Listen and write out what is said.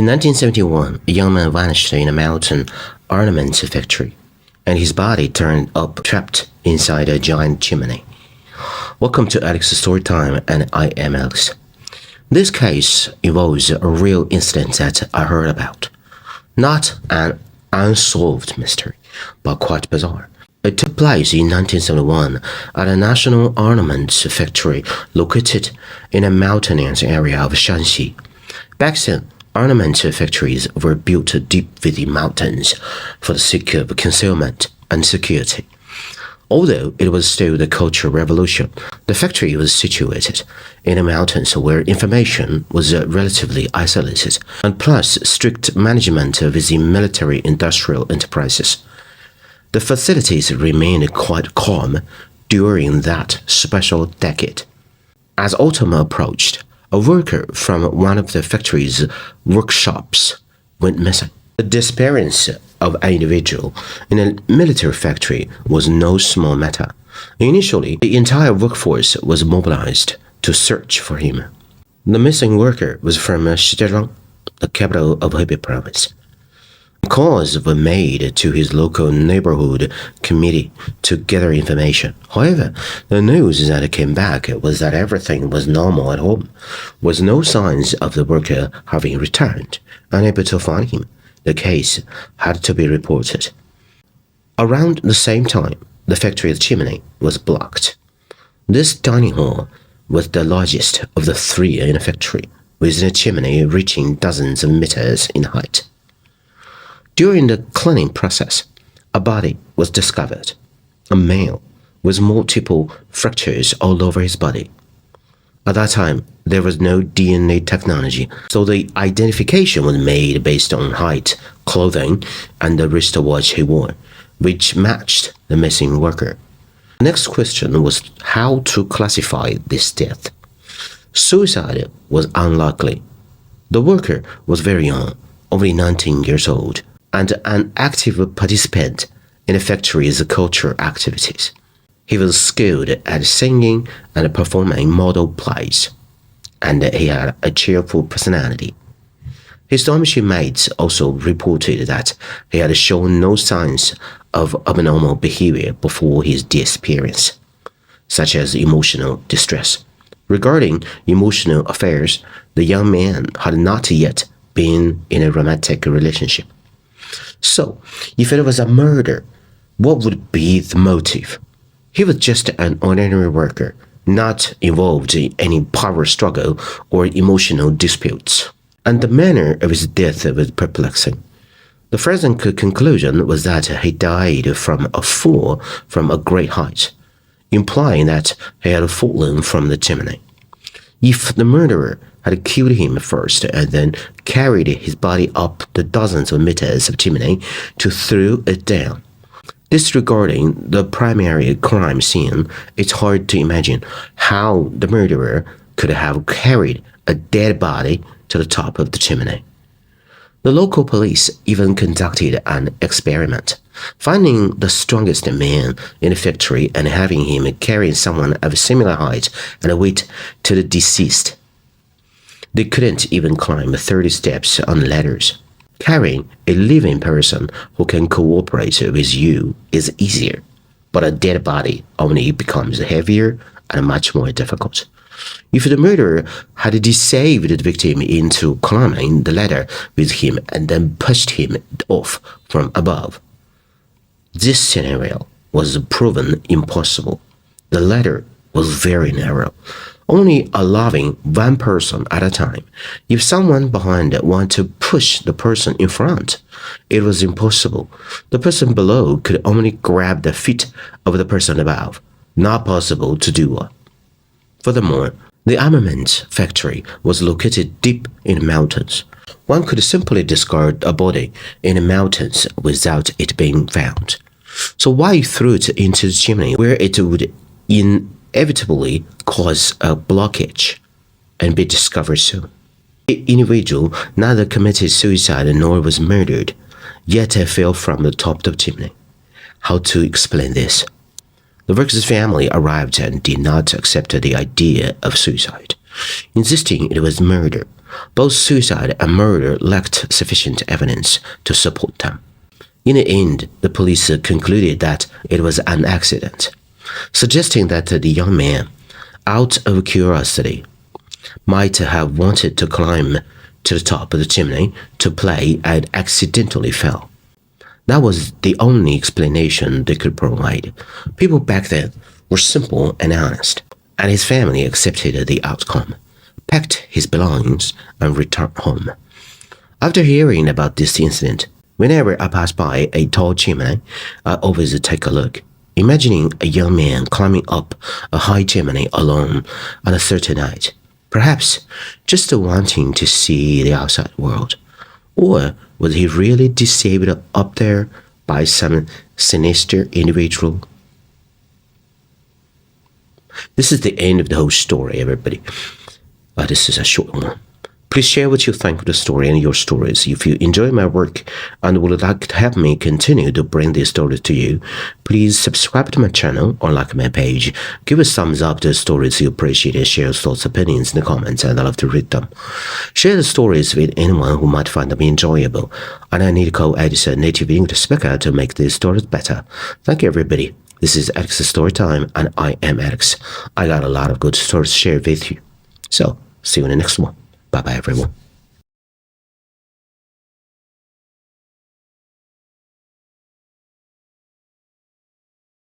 In 1971, a young man vanished in a mountain ornament factory, and his body turned up trapped inside a giant chimney. Welcome to Alex's Story Time, and I am Alex. This case involves a real incident that I heard about. Not an unsolved mystery, but quite bizarre. It took place in 1971 at a national armaments factory located in a mountainous area of Shanxi. Back then, armament factories were built deep within mountains for the sake of concealment and security. Although it was still the Cultural Revolution, the factory was situated in the mountains where information was relatively isolated, and plus strict management within military-industrial enterprises. The facilities remained quite calm during that special decade. As autumn approached, a worker from one of the factory's workshops went missing. The disappearance of an individual in a military factory was no small matter. Initially, the entire workforce was mobilized to search for him. The missing worker was from Shanxi, the capital of Hebei province. Calls were made to his local neighborhood committee to gather information. However, the news that came back was that everything was normal at home, with no signs of the worker having returned. Unable to find him, the case had to be reported. Around the same time, the factory's chimney was blocked. This dining hall was the largest of the three in the factory, with the chimney reaching dozens of meters in height. During the cleaning process, a body was discovered, a male with multiple fractures all over his body. At that time, there was no DNA technology, so the identification was made based on height, clothing, and the wristwatch he wore, which matched the missing worker. The next question was how to classify this death. Suicide was unlikely. The worker was very young, only 19 years old, and an active participant in the factory's cultural activities. He was skilled at singing and performing model plays, and he had a cheerful personality. His dormitory mates also reported that he had shown no signs of abnormal behavior before his disappearance, such as emotional distress. Regarding emotional affairs, the young man had not yet been in a romantic relationship. So, if it was a murder, what would be the motive? He was just an ordinary worker, not involved in any power struggle or emotional disputes. And the manner of his death was perplexing. The forensic conclusion was that he died from a fall from a great height, implying that he had fallen from the chimney. If the murderer had killed him first and then carried his body up the dozens of meters of chimney to throw it down, disregarding the primary crime scene, it's hard to imagine how the murderer could have carried a dead body to the top of the chimney. The local police even conducted an experiment, finding the strongest man in the factory and having him carry someone of similar height and weight to the deceased. They couldn't even climb 30 steps on ladders. Carrying a living person who can cooperate with you is easier, but a dead body only becomes heavier and much more difficult. If the murderer had deceived the victim into climbing the ladder with him and then pushed him off from above, this scenario was proven impossible. The ladder was very narrow, only allowing one person at a time. If someone behind wanted to push the person in front, it was impossible. The person below could only grab the feet of the person above. Not possible to do what? Furthermore, the armament factory was located deep in the mountains. One could simply discard a body in the mountains without it being found. So why throw it into the chimney where it would inevitably cause a blockage and be discovered soon? The individual neither committed suicide nor was murdered, yet fell from the top of the chimney. How to explain this? The worker's family arrived and did not accept the idea of suicide, insisting it was murder. Both suicide and murder lacked sufficient evidence to support them. In the end, the police concluded that it was an accident, suggesting that the young man, out of curiosity, might have wanted to climb to the top of the chimney to play and accidentally fell. That was the only explanation they could provide. People back then were simple and honest, and his family accepted the outcome, packed his belongings, and returned home. After hearing about this incident, whenever I pass by a tall chimney, I always take a look, imagining a young man climbing up a high chimney alone on a certain night, perhaps just wanting to see the outside world. Or was he really disabled up there by some sinister individual? This is the end of the whole story, everybody. This is a short one. Please share what you think of the story and your stories. If you enjoy my work and would like to help me continue to bring these stories to you, please subscribe to my channel or like my page. Give a thumbs up to the stories you appreciate and share your thoughts, opinions in the comments, and I love to read them. Share the stories with anyone who might find them enjoyable. And I need to co-edit a native English speaker to make these stories better. Thank you, everybody. This is Alex's Story Time, and I am Alex. I got a lot of good stories to share with you. So, see you in the next one. Bye-bye, everyone.